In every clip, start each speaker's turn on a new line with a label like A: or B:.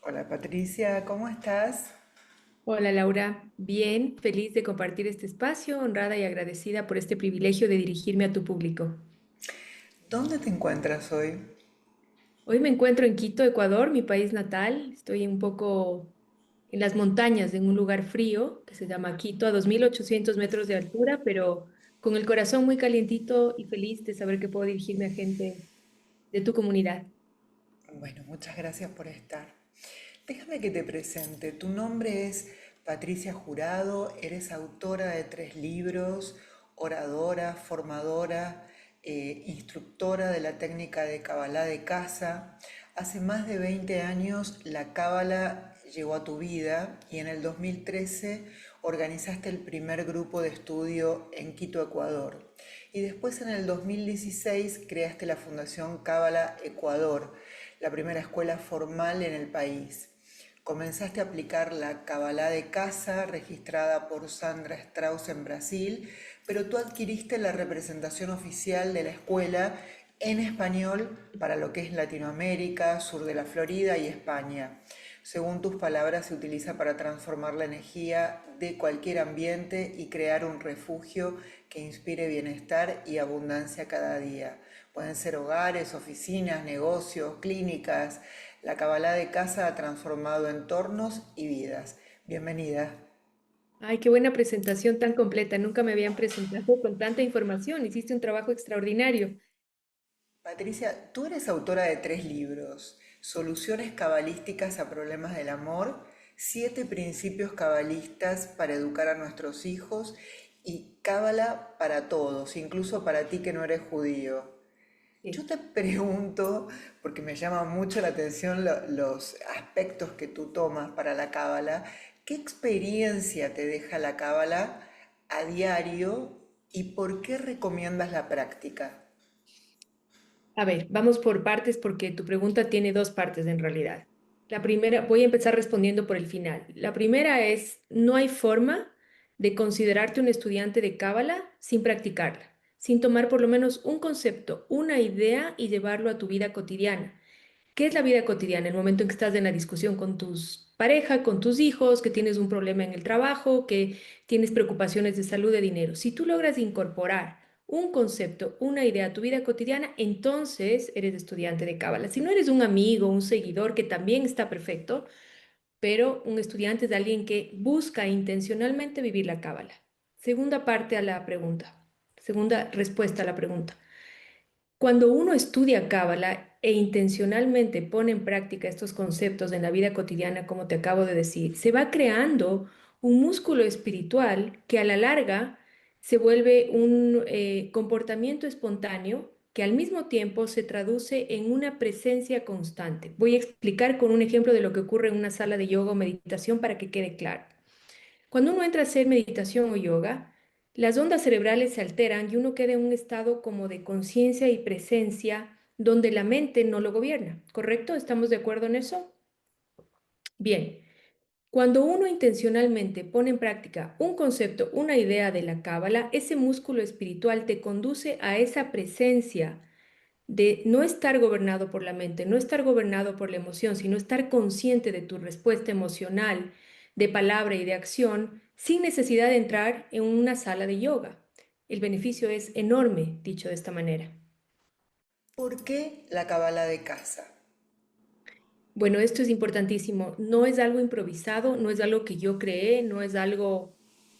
A: Hola Patricia, ¿cómo estás?
B: Hola Laura, bien, feliz de compartir este espacio, honrada y agradecida por este privilegio de dirigirme a tu público.
A: ¿Dónde te encuentras hoy?
B: Hoy me encuentro en Quito, Ecuador, mi país natal. Estoy un poco en las montañas, en un lugar frío que se llama Quito, a 2.800 metros de altura, pero con el corazón muy calientito y feliz de saber que puedo dirigirme a gente de tu comunidad.
A: Bueno, muchas gracias por estar. Déjame que te presente. Tu nombre es Patricia Jurado, eres autora de 3 libros, oradora, formadora, instructora de la técnica de Kabbalah de casa. Hace más de 20 años la Kabbalah llegó a tu vida y en el 2013 organizaste el primer grupo de estudio en Quito, Ecuador. Y después en el 2016 creaste la Fundación Kabbalah Ecuador, la primera escuela formal en el país. Comenzaste a aplicar la Kabbalah de casa registrada por Sandra Strauss en Brasil, pero tú adquiriste la representación oficial de la escuela en español para lo que es Latinoamérica, sur de la Florida y España. Según tus palabras, se utiliza para transformar la energía de cualquier ambiente y crear un refugio que inspire bienestar y abundancia cada día. Pueden ser hogares, oficinas, negocios, clínicas. La Kabbalah de casa ha transformado entornos y vidas. Bienvenida.
B: Ay, qué buena presentación tan completa. Nunca me habían presentado con tanta información. Hiciste un trabajo extraordinario.
A: Patricia, tú eres autora de 3 libros: Soluciones cabalísticas a problemas del amor, 7 principios cabalistas para educar a nuestros hijos y Cábala para todos, incluso para ti que no eres judío. Yo
B: Sí.
A: te pregunto, porque me llama mucho la atención los aspectos que tú tomas para la cábala, ¿qué experiencia te deja la cábala a diario y por qué recomiendas la práctica?
B: A ver, vamos por partes porque tu pregunta tiene dos partes en realidad. La primera, voy a empezar respondiendo por el final. La primera es, no hay forma de considerarte un estudiante de Cábala sin practicarla, sin tomar por lo menos un concepto, una idea y llevarlo a tu vida cotidiana. ¿Qué es la vida cotidiana? El momento en que estás en la discusión con tus pareja, con tus hijos, que tienes un problema en el trabajo, que tienes preocupaciones de salud, de dinero. Si tú logras incorporar un concepto, una idea a tu vida cotidiana, entonces eres estudiante de Cábala. Si no eres un amigo, un seguidor, que también está perfecto, pero un estudiante es alguien que busca intencionalmente vivir la Cábala. Segunda parte a la pregunta, segunda respuesta a la pregunta. Cuando uno estudia Cábala e intencionalmente pone en práctica estos conceptos en la vida cotidiana, como te acabo de decir, se va creando un músculo espiritual que a la larga se vuelve un comportamiento espontáneo que al mismo tiempo se traduce en una presencia constante. Voy a explicar con un ejemplo de lo que ocurre en una sala de yoga o meditación para que quede claro. Cuando uno entra a hacer meditación o yoga, las ondas cerebrales se alteran y uno queda en un estado como de conciencia y presencia donde la mente no lo gobierna, ¿correcto? ¿Estamos de acuerdo en eso? Bien, cuando uno intencionalmente pone en práctica un concepto, una idea de la cábala, ese músculo espiritual te conduce a esa presencia de no estar gobernado por la mente, no estar gobernado por la emoción, sino estar consciente de tu respuesta emocional, de palabra y de acción, sin necesidad de entrar en una sala de yoga. El beneficio es enorme, dicho de esta manera.
A: ¿Por qué la cábala de casa?
B: Bueno, esto es importantísimo. No es algo improvisado, no es algo que yo creé, no es algo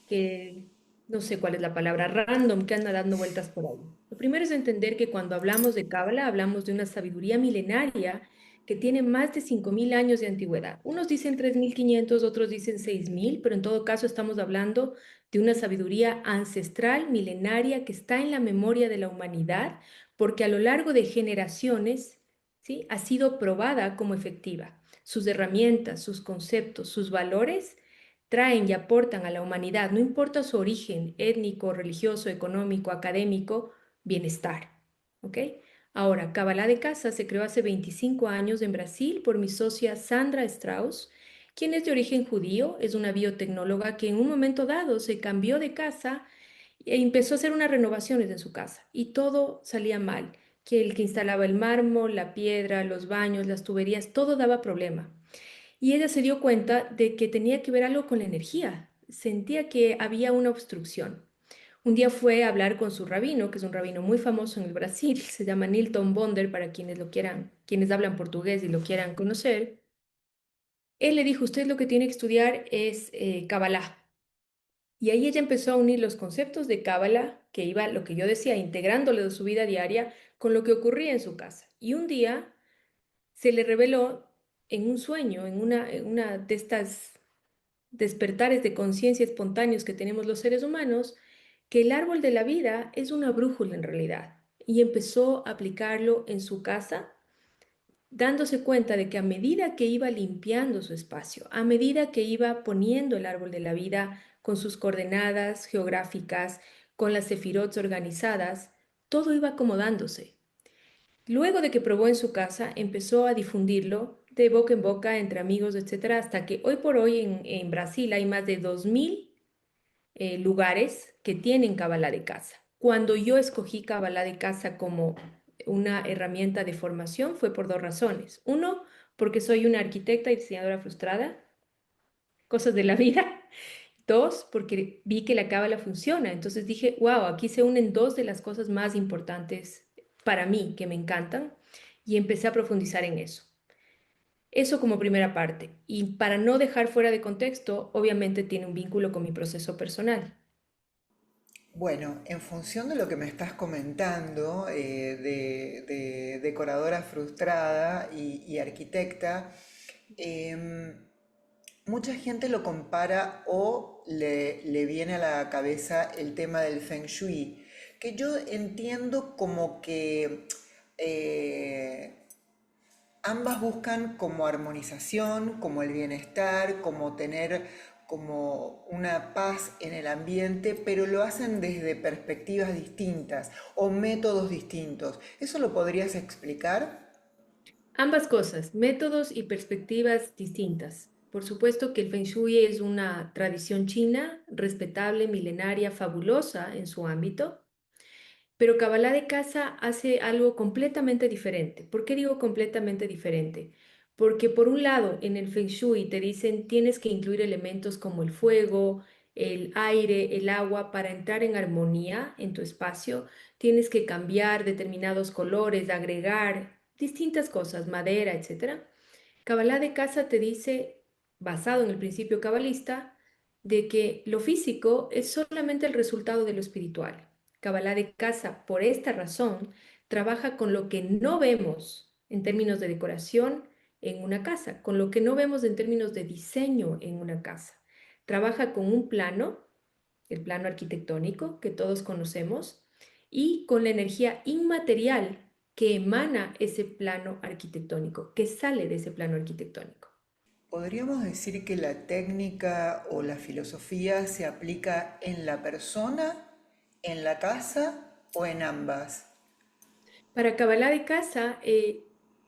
B: que, no sé cuál es la palabra, random, que anda dando vueltas por ahí. Lo primero es entender que cuando hablamos de Cábala, hablamos de una sabiduría milenaria que tiene más de 5.000 años de antigüedad. Unos dicen 3.500, otros dicen 6.000, pero en todo caso estamos hablando de una sabiduría ancestral, milenaria, que está en la memoria de la humanidad, porque a lo largo de generaciones, ¿sí?, ha sido probada como efectiva. Sus herramientas, sus conceptos, sus valores traen y aportan a la humanidad, no importa su origen étnico, religioso, económico, académico, bienestar. ¿Ok? Ahora, Kabbalah de Casa se creó hace 25 años en Brasil por mi socia Sandra Strauss, quien es de origen judío, es una biotecnóloga que en un momento dado se cambió de casa e empezó a hacer unas renovaciones en su casa y todo salía mal, que el que instalaba el mármol, la piedra, los baños, las tuberías, todo daba problema. y ella se dio cuenta de que tenía que ver algo con la energía. Sentía que había una obstrucción. Un día fue a hablar con su rabino, que es un rabino muy famoso en el Brasil, se llama Nilton Bonder, para quienes lo quieran, quienes hablan portugués y lo quieran conocer. Él le dijo, usted lo que tiene que estudiar es Kabbalah. Y ahí ella empezó a unir los conceptos de Cábala, que iba, lo que yo decía, integrándole de su vida diaria con lo que ocurría en su casa. Y un día se le reveló en un sueño, en una de estas despertares de conciencia espontáneos que tenemos los seres humanos, que el árbol de la vida es una brújula en realidad. Y empezó a aplicarlo en su casa, dándose cuenta de que a medida que iba limpiando su espacio, a medida que iba poniendo el árbol de la vida con sus coordenadas geográficas, con las sefirots organizadas, todo iba acomodándose. Luego de que probó en su casa, empezó a difundirlo de boca en boca entre amigos, etcétera, hasta que hoy por hoy en Brasil hay más de 2000 lugares que tienen Kabbalah de casa. Cuando yo escogí Kabbalah de casa como una herramienta de formación fue por dos razones. Uno, porque soy una arquitecta y diseñadora frustrada, cosas de la vida. Dos, porque vi que la Cábala funciona. Entonces dije, wow, aquí se unen dos de las cosas más importantes para mí, que me encantan, y empecé a profundizar en eso. Eso como primera parte. Y para no dejar fuera de contexto, obviamente tiene un vínculo con mi proceso personal.
A: Bueno, en función de lo que me estás comentando, de decoradora frustrada y arquitecta, mucha gente lo compara o le viene a la cabeza el tema del Feng Shui, que yo entiendo como que ambas buscan como armonización, como el bienestar, como tener como una paz en el ambiente, pero lo hacen desde perspectivas distintas o métodos distintos. ¿Eso lo podrías explicar?
B: Ambas cosas, métodos y perspectivas distintas. Por supuesto que el Feng Shui es una tradición china, respetable, milenaria, fabulosa en su ámbito, pero Kabbalah de casa hace algo completamente diferente. ¿Por qué digo completamente diferente? Porque por un lado, en el Feng Shui te dicen tienes que incluir elementos como el fuego, el aire, el agua para entrar en armonía en tu espacio. Tienes que cambiar determinados colores, agregar distintas cosas, madera, etcétera. Kabbalah de casa te dice, basado en el principio cabalista, de que lo físico es solamente el resultado de lo espiritual. Kabbalah de casa, por esta razón, trabaja con lo que no vemos en términos de decoración en una casa, con lo que no vemos en términos de diseño en una casa. Trabaja con un plano, el plano arquitectónico que todos conocemos, y con la energía inmaterial que emana ese plano arquitectónico, que sale de ese plano arquitectónico.
A: ¿Podríamos decir que la técnica o la filosofía se aplica en la persona, en la casa o en ambas?
B: Para Kabbalah de casa,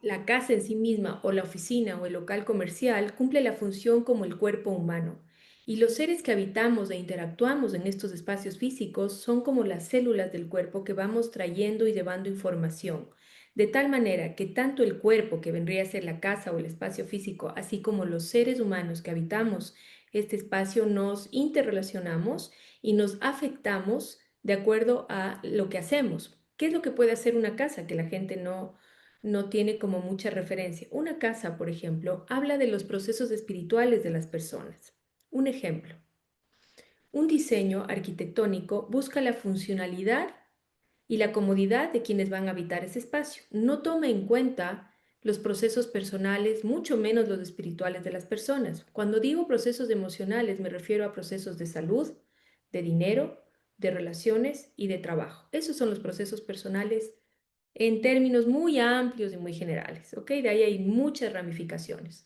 B: la casa en sí misma o la oficina o el local comercial cumple la función como el cuerpo humano. Y los seres que habitamos e interactuamos en estos espacios físicos son como las células del cuerpo que vamos trayendo y llevando información. De tal manera que tanto el cuerpo, que vendría a ser la casa o el espacio físico, así como los seres humanos que habitamos este espacio, nos interrelacionamos y nos afectamos de acuerdo a lo que hacemos. ¿Qué es lo que puede hacer una casa que la gente no tiene como mucha referencia? Una casa, por ejemplo, habla de los procesos espirituales de las personas. Un ejemplo, un diseño arquitectónico busca la funcionalidad y la comodidad de quienes van a habitar ese espacio. No toma en cuenta los procesos personales, mucho menos los espirituales de las personas. Cuando digo procesos emocionales, me refiero a procesos de salud, de dinero, de relaciones y de trabajo. Esos son los procesos personales en términos muy amplios y muy generales, ¿ok? De ahí hay muchas ramificaciones.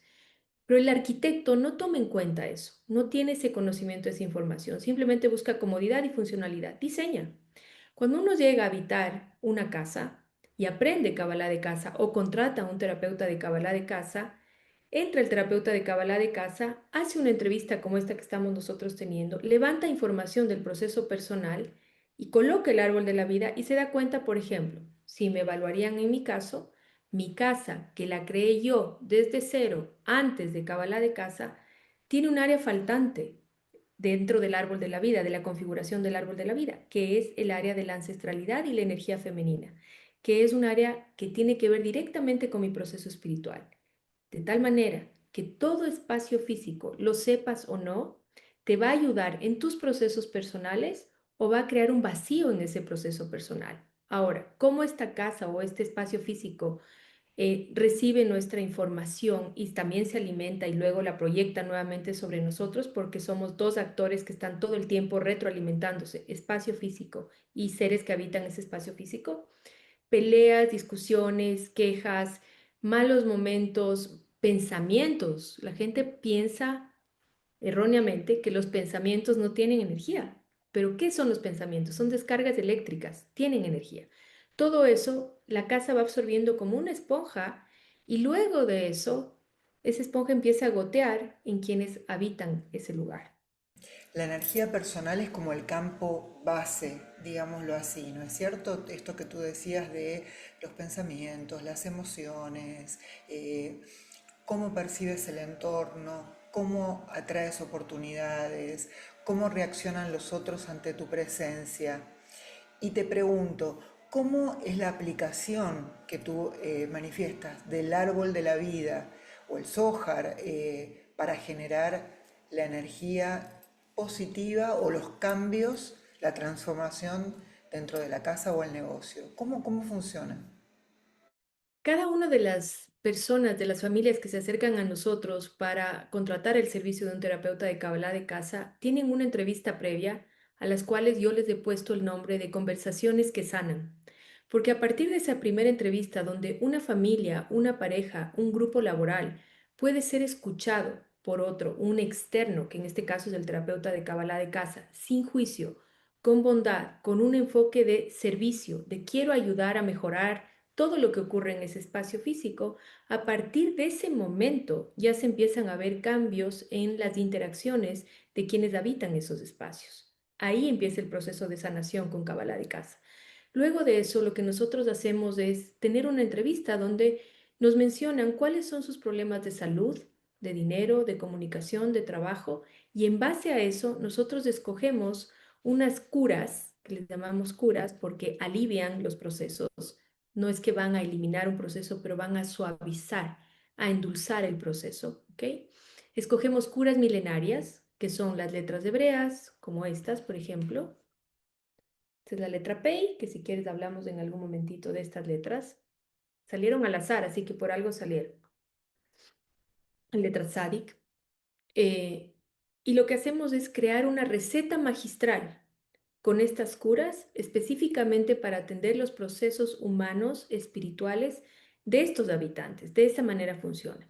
B: Pero el arquitecto no toma en cuenta eso, no tiene ese conocimiento, esa información, simplemente busca comodidad y funcionalidad, diseña. Cuando uno llega a habitar una casa y aprende Kabbalah de casa o contrata a un terapeuta de Kabbalah de casa, entra el terapeuta de Kabbalah de casa, hace una entrevista como esta que estamos nosotros teniendo, levanta información del proceso personal y coloca el árbol de la vida y se da cuenta, por ejemplo, si me evaluarían en mi caso, mi casa, que la creé yo desde cero, antes de Kabbalah de casa, tiene un área faltante dentro del árbol de la vida, de la configuración del árbol de la vida, que es el área de la ancestralidad y la energía femenina, que es un área que tiene que ver directamente con mi proceso espiritual. De tal manera que todo espacio físico, lo sepas o no, te va a ayudar en tus procesos personales o va a crear un vacío en ese proceso personal. Ahora, ¿cómo esta casa o este espacio físico recibe nuestra información y también se alimenta y luego la proyecta nuevamente sobre nosotros? Porque somos dos actores que están todo el tiempo retroalimentándose, espacio físico y seres que habitan ese espacio físico. Peleas, discusiones, quejas, malos momentos, pensamientos. La gente piensa erróneamente que los pensamientos no tienen energía. Pero ¿qué son los pensamientos? Son descargas eléctricas, tienen energía. Todo eso la casa va absorbiendo como una esponja y luego de eso, esa esponja empieza a gotear en quienes habitan ese lugar.
A: La energía personal es como el campo base, digámoslo así, ¿no es cierto? Esto que tú decías de los pensamientos, las emociones, cómo percibes el entorno, cómo atraes oportunidades, cómo reaccionan los otros ante tu presencia. Y te pregunto, ¿cómo es la aplicación que tú manifiestas del árbol de la vida o el Zohar para generar la energía positiva o los cambios, la transformación dentro de la casa o el negocio? ¿Cómo funciona?
B: Cada una de las personas, de las familias que se acercan a nosotros para contratar el servicio de un terapeuta de Kabbalah de casa, tienen una entrevista previa a las cuales yo les he puesto el nombre de conversaciones que sanan. Porque a partir de esa primera entrevista donde una familia, una pareja, un grupo laboral puede ser escuchado por otro, un externo, que en este caso es el terapeuta de Kabbalah de casa, sin juicio, con bondad, con un enfoque de servicio, de quiero ayudar a mejorar todo lo que ocurre en ese espacio físico, a partir de ese momento ya se empiezan a ver cambios en las interacciones de quienes habitan esos espacios. Ahí empieza el proceso de sanación con Kabbalah de casa. Luego de eso, lo que nosotros hacemos es tener una entrevista donde nos mencionan cuáles son sus problemas de salud, de dinero, de comunicación, de trabajo, y en base a eso nosotros escogemos unas curas, que les llamamos curas, porque alivian los procesos. No es que van a eliminar un proceso, pero van a suavizar, a endulzar el proceso, ¿ok? Escogemos curas milenarias, que son las letras hebreas, como estas, por ejemplo. Esta es la letra Pei, que si quieres hablamos en algún momentito de estas letras. Salieron al azar, así que por algo salieron. Letra Tzadik. Eh, y lo que hacemos es crear una receta magistral con estas curas específicamente para atender los procesos humanos, espirituales de estos habitantes. De esa manera funciona.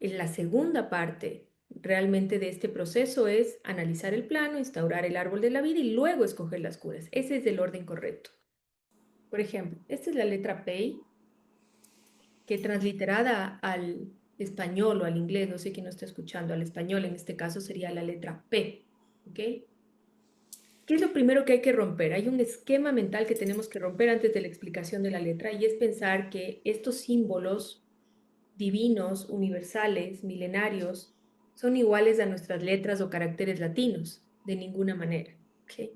B: En la segunda parte realmente de este proceso es analizar el plano, instaurar el árbol de la vida y luego escoger las curas. Ese es el orden correcto. Por ejemplo, esta es la letra P, que transliterada al español o al inglés, no sé quién no está escuchando, al español en este caso sería la letra P, ¿ok? ¿Qué es lo primero que hay que romper? Hay un esquema mental que tenemos que romper antes de la explicación de la letra y es pensar que estos símbolos divinos, universales, milenarios, son iguales a nuestras letras o caracteres latinos, de ninguna manera, ¿ok?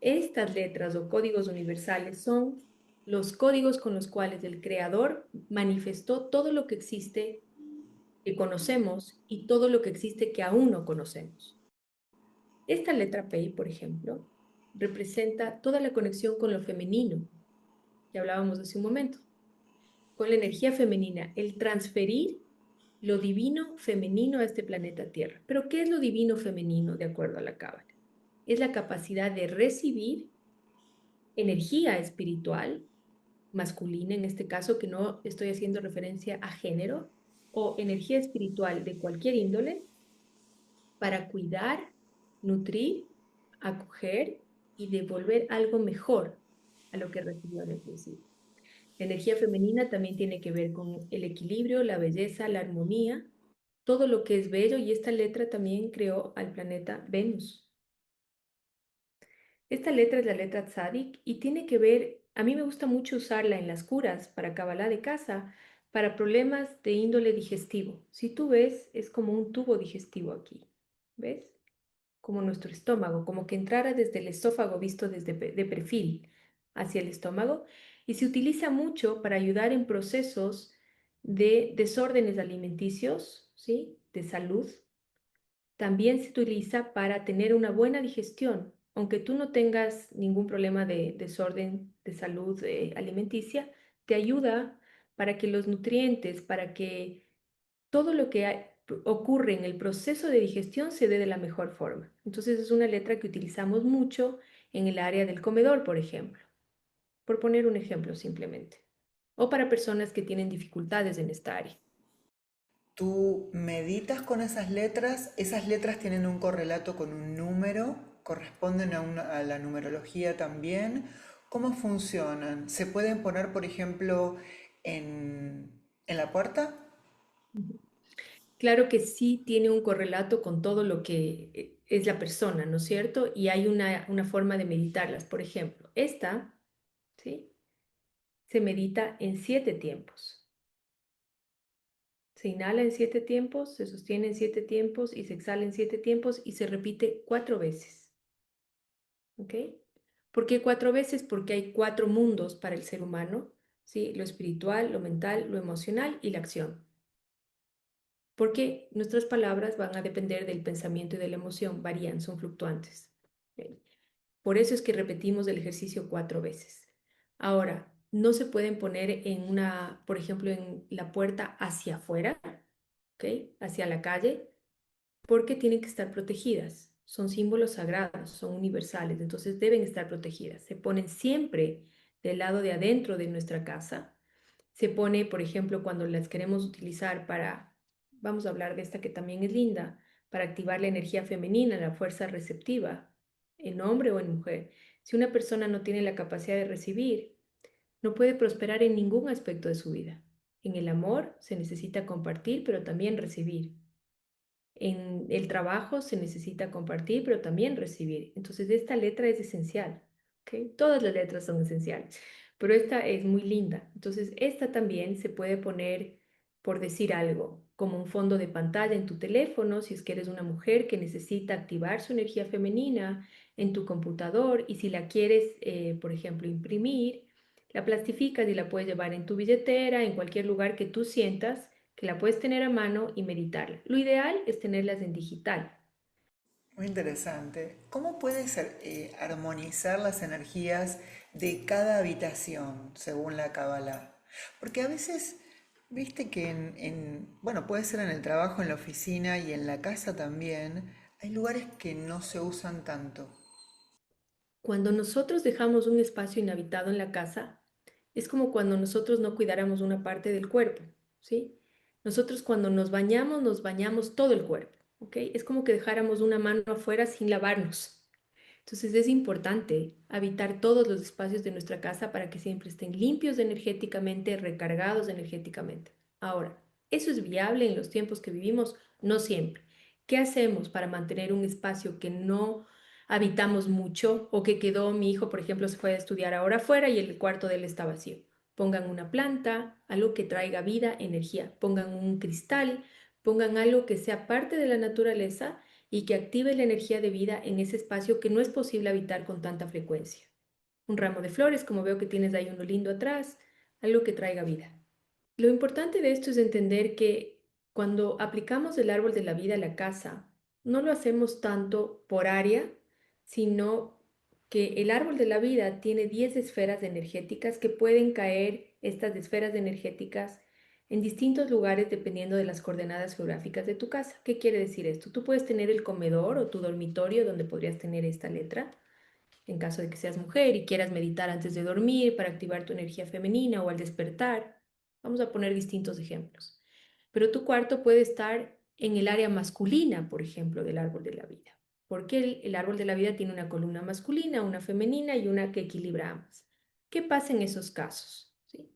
B: Estas letras o códigos universales son los códigos con los cuales el creador manifestó todo lo que existe que conocemos y todo lo que existe que aún no conocemos. Esta letra P, por ejemplo, representa toda la conexión con lo femenino, que hablábamos hace un momento, con la energía femenina, el transferir lo divino femenino a este planeta Tierra. Pero ¿qué es lo divino femenino de acuerdo a la Cábala? Es la capacidad de recibir energía espiritual masculina, en este caso, que no estoy haciendo referencia a género, o energía espiritual de cualquier índole, para cuidar, nutrir, acoger y devolver algo mejor a lo que recibió en el principio. La energía femenina también tiene que ver con el equilibrio, la belleza, la armonía, todo lo que es bello, y esta letra también creó al planeta Venus. Esta letra es la letra Tzadik y tiene que ver, a mí me gusta mucho usarla en las curas para Kabbalah de casa, para problemas de índole digestivo. Si tú ves, es como un tubo digestivo aquí, ¿ves? Como nuestro estómago, como que entrara desde el esófago visto desde de perfil hacia el estómago, y se utiliza mucho para ayudar en procesos de desórdenes alimenticios, ¿sí? De salud. También se utiliza para tener una buena digestión. Aunque tú no tengas ningún problema de desorden de salud alimenticia, te ayuda para que los nutrientes, para que todo lo que ocurre en el proceso de digestión se dé de la mejor forma. Entonces es una letra que utilizamos mucho en el área del comedor, por ejemplo, por poner un ejemplo simplemente, o para personas que tienen dificultades en esta área.
A: ¿Tú meditas con esas letras tienen un correlato con un número, corresponden a la numerología también? ¿Cómo funcionan? ¿Se pueden poner, por ejemplo, en la puerta?
B: Ujú. Claro que sí tiene un correlato con todo lo que es la persona, ¿no es cierto? Y hay una forma de meditarlas. Por ejemplo, esta, ¿sí? Se medita en 7 tiempos. Se inhala en 7 tiempos, se sostiene en 7 tiempos y se exhala en 7 tiempos y se repite 4 veces. ¿Ok? ¿Por qué 4 veces? Porque hay 4 mundos para el ser humano, ¿sí? Lo espiritual, lo mental, lo emocional y la acción. Porque nuestras palabras van a depender del pensamiento y de la emoción, varían, son fluctuantes. ¿Ok? Por eso es que repetimos el ejercicio 4 veces. Ahora, no se pueden poner en una, por ejemplo, en la puerta hacia afuera, ¿ok? Hacia la calle, porque tienen que estar protegidas. Son símbolos sagrados, son universales, entonces deben estar protegidas. Se ponen siempre del lado de adentro de nuestra casa. Se pone, por ejemplo, cuando las queremos utilizar para, vamos a hablar de esta que también es linda, para activar la energía femenina, la fuerza receptiva, en hombre o en mujer. Si una persona no tiene la capacidad de recibir, no puede prosperar en ningún aspecto de su vida. En el amor se necesita compartir, pero también recibir. En el trabajo se necesita compartir, pero también recibir. Entonces, esta letra es esencial. ¿Ok? Todas las letras son esenciales, pero esta es muy linda. Entonces, esta también se puede poner, por decir algo, como un fondo de pantalla en tu teléfono, si es que eres una mujer que necesita activar su energía femenina en tu computador y si la quieres, por ejemplo, imprimir, la plastificas y la puedes llevar en tu billetera, en cualquier lugar que tú sientas que la puedes tener a mano y meditarla. Lo ideal es tenerlas en digital.
A: Muy interesante. ¿Cómo puedes armonizar las energías de cada habitación según la Cábala? Porque a veces, viste que bueno, puede ser en el trabajo, en la oficina y en la casa también, hay lugares que no se usan tanto.
B: Cuando nosotros dejamos un espacio inhabitado en la casa, es como cuando nosotros no cuidáramos una parte del cuerpo, ¿sí? Nosotros cuando nos bañamos todo el cuerpo, ¿ok? Es como que dejáramos una mano afuera sin lavarnos. Entonces es importante habitar todos los espacios de nuestra casa para que siempre estén limpios energéticamente, recargados energéticamente. Ahora, ¿eso es viable en los tiempos que vivimos? No siempre. ¿Qué hacemos para mantener un espacio que no habitamos mucho o que quedó, mi hijo, por ejemplo, se fue a estudiar ahora afuera y el cuarto de él está vacío? Pongan una planta, algo que traiga vida, energía. Pongan un cristal, pongan algo que sea parte de la naturaleza y que active la energía de vida en ese espacio que no es posible habitar con tanta frecuencia. Un ramo de flores, como veo que tienes ahí uno lindo atrás, algo que traiga vida. Lo importante de esto es entender que cuando aplicamos el árbol de la vida a la casa, no lo hacemos tanto por área, sino que el árbol de la vida tiene 10 esferas energéticas que pueden caer estas esferas energéticas en distintos lugares dependiendo de las coordenadas geográficas de tu casa. ¿Qué quiere decir esto? Tú puedes tener el comedor o tu dormitorio donde podrías tener esta letra en caso de que seas mujer y quieras meditar antes de dormir para activar tu energía femenina o al despertar. Vamos a poner distintos ejemplos. Pero tu cuarto puede estar en el área masculina, por ejemplo, del árbol de la vida, porque el árbol de la vida tiene una columna masculina, una femenina y una que equilibra ambas. ¿Qué pasa en esos casos? ¿Sí?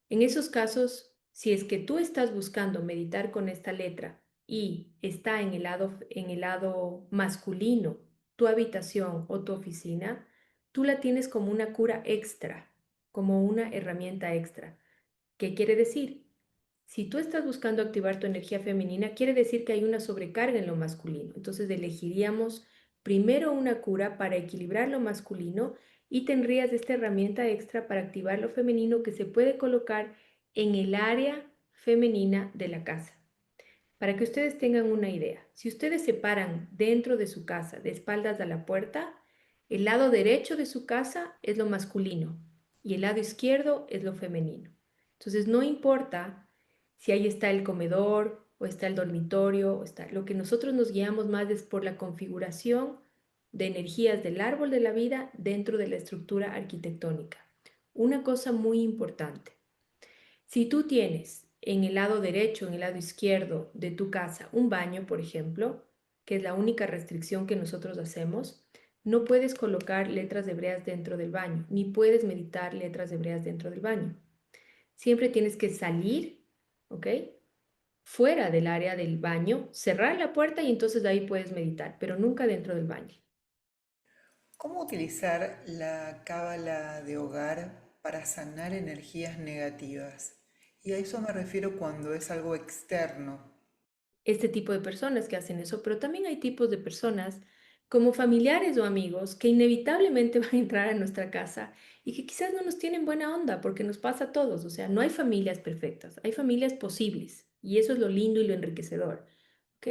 B: En esos casos, si es que tú estás buscando meditar con esta letra y está en el lado masculino, tu habitación o tu oficina, tú la tienes como una cura extra, como una herramienta extra. ¿Qué quiere decir? Si tú estás buscando activar tu energía femenina, quiere decir que hay una sobrecarga en lo masculino. Entonces elegiríamos primero una cura para equilibrar lo masculino y tendrías esta herramienta extra para activar lo femenino que se puede colocar en el área femenina de la casa. Para que ustedes tengan una idea, si ustedes se paran dentro de su casa, de espaldas a la puerta, el lado derecho de su casa es lo masculino y el lado izquierdo es lo femenino. Entonces, no importa si ahí está el comedor o está el dormitorio, o está, lo que nosotros nos guiamos más es por la configuración de energías del árbol de la vida dentro de la estructura arquitectónica. Una cosa muy importante. Si tú tienes en el lado derecho, en el lado izquierdo de tu casa un baño, por ejemplo, que es la única restricción que nosotros hacemos, no puedes colocar letras hebreas dentro del baño, ni puedes meditar letras hebreas dentro del baño. Siempre tienes que salir, ¿ok? Fuera del área del baño, cerrar la puerta y entonces de ahí puedes meditar, pero nunca dentro del baño.
A: ¿Cómo utilizar la cábala de hogar para sanar energías negativas? Y a eso me refiero cuando es algo externo.
B: Este tipo de personas que hacen eso, pero también hay tipos de personas como familiares o amigos que inevitablemente van a entrar a nuestra casa y que quizás no nos tienen buena onda porque nos pasa a todos, o sea, no hay familias perfectas, hay familias posibles y eso es lo lindo y lo enriquecedor, ¿ok?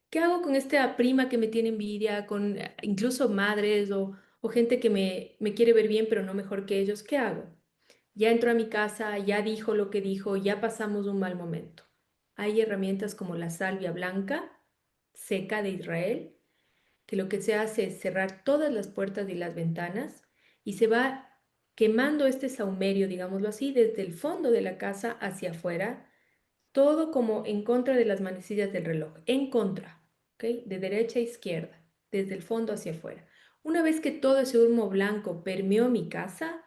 B: ¿Qué hago con esta prima que me tiene envidia, con incluso madres o gente que me quiere ver bien pero no mejor que ellos? ¿Qué hago? Ya entró a mi casa, ya dijo lo que dijo, ya pasamos un mal momento. Hay herramientas como la salvia blanca, seca de Israel, que lo que se hace es cerrar todas las puertas y las ventanas y se va quemando este saumerio, digámoslo así, desde el fondo de la casa hacia afuera, todo como en contra de las manecillas del reloj, en contra, ¿ok? De derecha a izquierda, desde el fondo hacia afuera. Una vez que todo ese humo blanco permeó mi casa,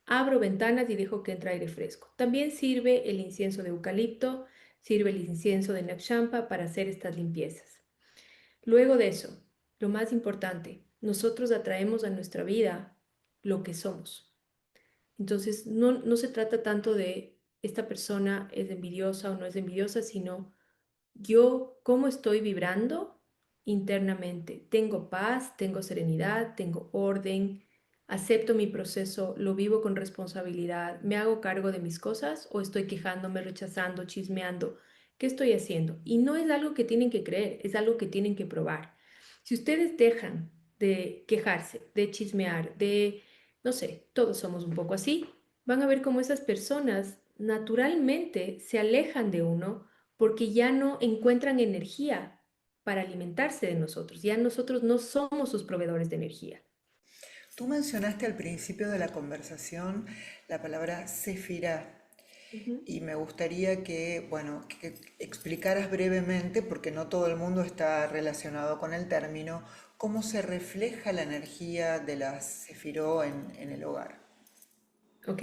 B: abro ventanas y dejo que entre aire fresco. También sirve el incienso de eucalipto, sirve el incienso de Nagchampa para hacer estas limpiezas. Luego de eso, lo más importante, nosotros atraemos a nuestra vida lo que somos. Entonces, no se trata tanto de esta persona es envidiosa o no es envidiosa, sino yo cómo estoy vibrando internamente. Tengo paz, tengo serenidad, tengo orden, acepto mi proceso, lo vivo con responsabilidad, me hago cargo de mis cosas o estoy quejándome, rechazando, chismeando. ¿Qué estoy haciendo? Y no es algo que tienen que creer, es algo que tienen que probar. Si ustedes dejan de quejarse, de chismear, no sé, todos somos un poco así, van a ver cómo esas personas naturalmente se alejan de uno porque ya no encuentran energía para alimentarse de nosotros. Ya nosotros no somos sus proveedores de energía.
A: Tú mencionaste al principio de la conversación la palabra sefirá
B: Ujú.
A: y me gustaría que, bueno, que explicaras brevemente, porque no todo el mundo está relacionado con el término, cómo se refleja la energía de la sefiró en el hogar.
B: Ok.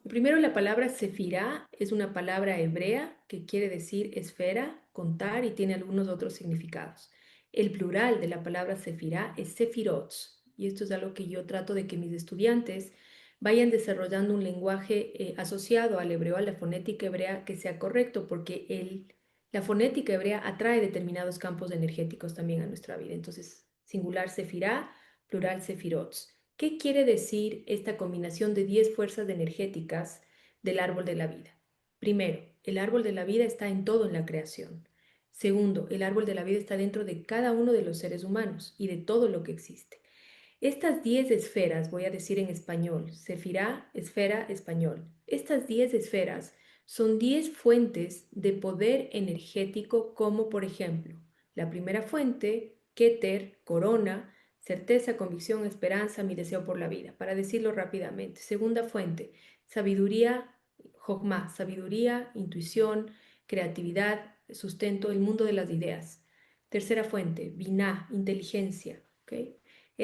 B: Primero, la palabra sefirá es una palabra hebrea que quiere decir esfera, contar y tiene algunos otros significados. El plural de la palabra sefirá es sefirot. Y esto es algo que yo trato de que mis estudiantes vayan desarrollando un lenguaje asociado al hebreo, a la fonética hebrea, que sea correcto, porque la fonética hebrea atrae determinados campos energéticos también a nuestra vida. Entonces, singular sefirá, plural sefirot. ¿Qué quiere decir esta combinación de 10 fuerzas energéticas del árbol de la vida? Primero, el árbol de la vida está en todo en la creación. Segundo, el árbol de la vida está dentro de cada uno de los seres humanos y de todo lo que existe. Estas 10 esferas, voy a decir en español, Sefirá, esfera, español. Estas 10 esferas son 10 fuentes de poder energético como por ejemplo, la primera fuente, Keter, corona, certeza, convicción, esperanza, mi deseo por la vida, para decirlo rápidamente. Segunda fuente, sabiduría, Jogma, sabiduría, intuición, creatividad, sustento, el mundo de las ideas. Tercera fuente, Binah, inteligencia, ¿ok?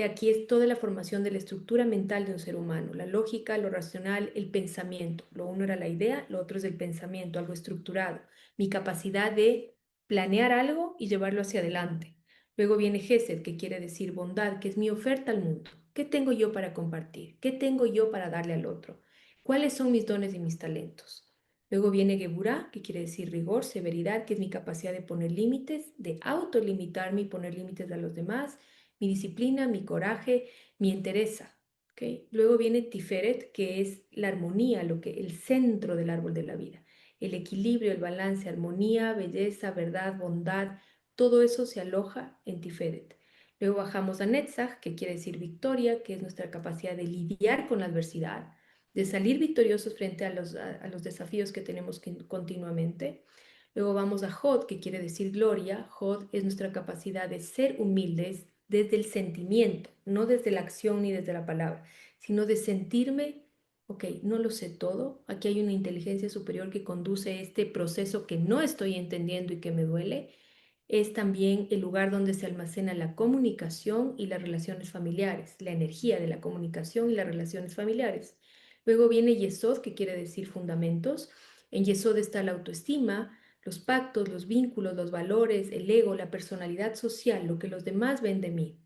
B: Aquí es toda la formación de la estructura mental de un ser humano, la lógica, lo racional, el pensamiento. Lo uno era la idea, lo otro es el pensamiento, algo estructurado, mi capacidad de planear algo y llevarlo hacia adelante. Luego viene Gesed, que quiere decir bondad, que es mi oferta al mundo. ¿Qué tengo yo para compartir? ¿Qué tengo yo para darle al otro? ¿Cuáles son mis dones y mis talentos? Luego viene Geburah, que quiere decir rigor, severidad, que es mi capacidad de poner límites, de autolimitarme y poner límites a los demás, mi disciplina, mi coraje, mi entereza. ¿Ok? Luego viene Tiferet, que es la armonía, el centro del árbol de la vida. El equilibrio, el balance, armonía, belleza, verdad, bondad, todo eso se aloja en Tiferet. Luego bajamos a Netzach, que quiere decir victoria, que es nuestra capacidad de lidiar con la adversidad, de salir victoriosos frente a los desafíos que tenemos continuamente. Luego vamos a Hod, que quiere decir gloria. Hod es nuestra capacidad de ser humildes desde el sentimiento, no desde la acción ni desde la palabra, sino de sentirme, ok, no lo sé todo, aquí hay una inteligencia superior que conduce este proceso que no estoy entendiendo y que me duele. Es también el lugar donde se almacena la comunicación y las relaciones familiares, la energía de la comunicación y las relaciones familiares. Luego viene Yesod, que quiere decir fundamentos. En Yesod está la autoestima, los pactos, los vínculos, los valores, el ego, la personalidad social, lo que los demás ven de mí.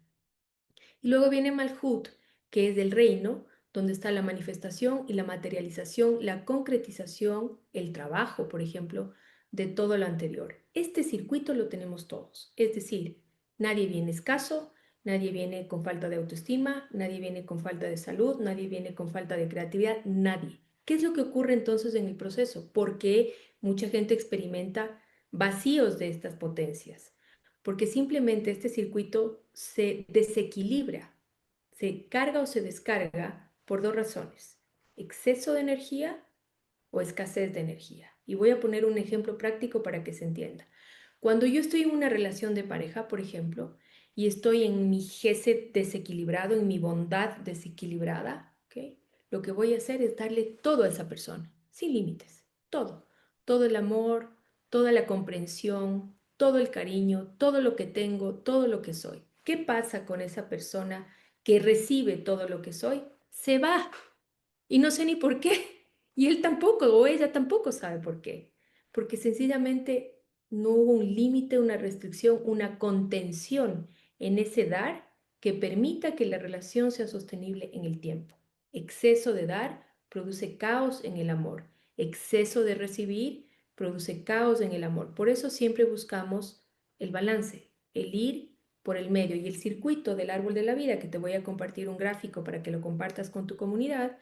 B: Y luego viene Malhut, que es del reino, donde está la manifestación y la materialización, la concretización, el trabajo, por ejemplo, de todo lo anterior. Este circuito lo tenemos todos, es decir, nadie viene escaso, nadie viene con falta de autoestima, nadie viene con falta de salud, nadie viene con falta de creatividad, nadie. ¿Qué es lo que ocurre entonces en el proceso? Porque mucha gente experimenta vacíos de estas potencias porque simplemente este circuito se desequilibra, se carga o se descarga por dos razones, exceso de energía o escasez de energía. Y voy a poner un ejemplo práctico para que se entienda. Cuando yo estoy en una relación de pareja, por ejemplo, y estoy en mi gesed desequilibrado, en mi bondad desequilibrada, ¿ok? Lo que voy a hacer es darle todo a esa persona, sin límites, todo, todo el amor, toda la comprensión, todo el cariño, todo lo que tengo, todo lo que soy. ¿Qué pasa con esa persona que recibe todo lo que soy? Se va y no sé ni por qué. Y él tampoco, o ella tampoco sabe por qué. Porque sencillamente no hubo un límite, una restricción, una contención en ese dar que permita que la relación sea sostenible en el tiempo. Exceso de dar produce caos en el amor. Exceso de recibir produce caos en el amor. Por eso siempre buscamos el balance, el ir por el medio y el circuito del árbol de la vida, que te voy a compartir un gráfico para que lo compartas con tu comunidad.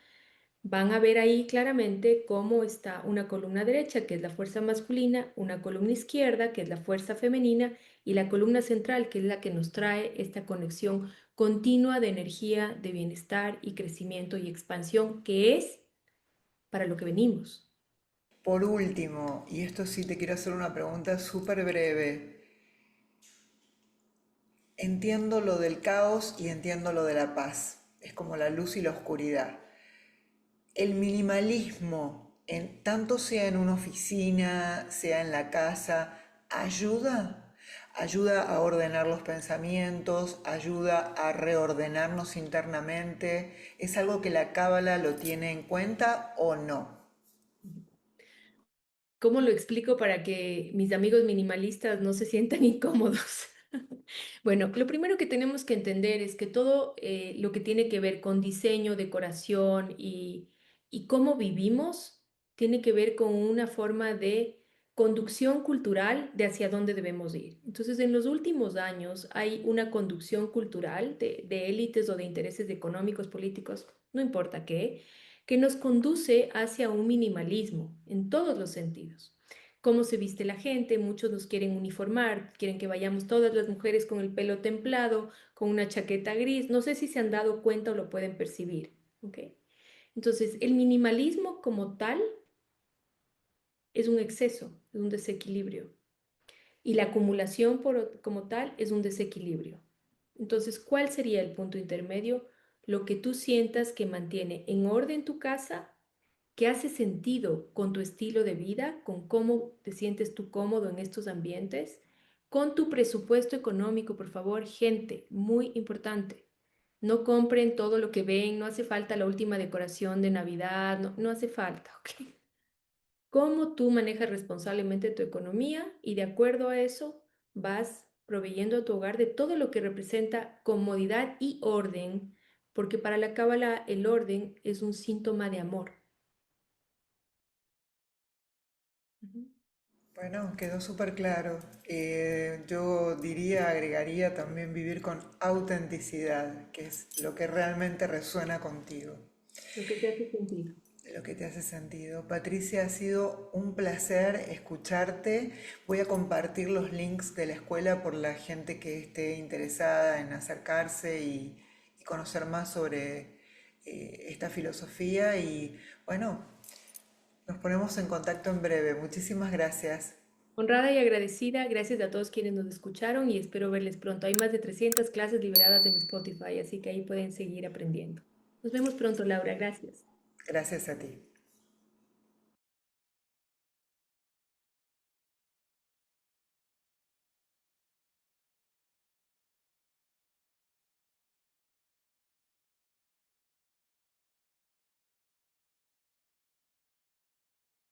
B: Van a ver ahí claramente cómo está una columna derecha, que es la fuerza masculina, una columna izquierda, que es la fuerza femenina, y la columna central, que es la que nos trae esta conexión continua de energía, de bienestar y crecimiento y expansión, que es para lo que venimos.
A: Por último, y esto sí te quiero hacer una pregunta súper breve. Entiendo lo del caos y entiendo lo de la paz. Es como la luz y la oscuridad. El minimalismo, tanto sea en una oficina, sea en la casa, ayuda. Ayuda a ordenar los pensamientos, ayuda a reordenarnos internamente. ¿Es algo que la cábala lo tiene en cuenta o no?
B: ¿Cómo lo explico para que mis amigos minimalistas no se sientan incómodos? Bueno, lo primero que tenemos que entender es que todo lo que tiene que ver con diseño, decoración y cómo vivimos tiene que ver con una forma de conducción cultural de hacia dónde debemos ir. Entonces, en los últimos años hay una conducción cultural de élites o de intereses económicos, políticos, no importa qué, que nos conduce hacia un minimalismo en todos los sentidos. Cómo se viste la gente, muchos nos quieren uniformar, quieren que vayamos todas las mujeres con el pelo templado, con una chaqueta gris, no sé si se han dado cuenta o lo pueden percibir, ¿ok? Entonces, el minimalismo como tal es un exceso, es un desequilibrio, y la acumulación como tal es un desequilibrio. Entonces, ¿cuál sería el punto intermedio? Lo que tú sientas que mantiene en orden tu casa, que hace sentido con tu estilo de vida, con cómo te sientes tú cómodo en estos ambientes, con tu presupuesto económico, por favor, gente, muy importante. No compren todo lo que ven, no hace falta la última decoración de Navidad, no, no hace falta, ¿ok? Cómo tú manejas responsablemente tu economía y de acuerdo a eso vas proveyendo a tu hogar de todo lo que representa comodidad y orden, porque para la Cábala el orden es un síntoma de amor.
A: Bueno, quedó súper claro. Yo diría, agregaría también vivir con autenticidad, que es lo que realmente resuena contigo,
B: Lo que te hace sentido.
A: lo que te hace sentido. Patricia, ha sido un placer escucharte. Voy a compartir los links de la escuela por la gente que esté interesada en acercarse y conocer más sobre esta filosofía. Y bueno, nos ponemos en contacto en breve. Muchísimas gracias.
B: Honrada y agradecida, gracias a todos quienes nos escucharon y espero verles pronto. Hay más de 300 clases liberadas en Spotify, así que ahí pueden seguir aprendiendo. Nos vemos pronto, Laura. Gracias.
A: Gracias a ti.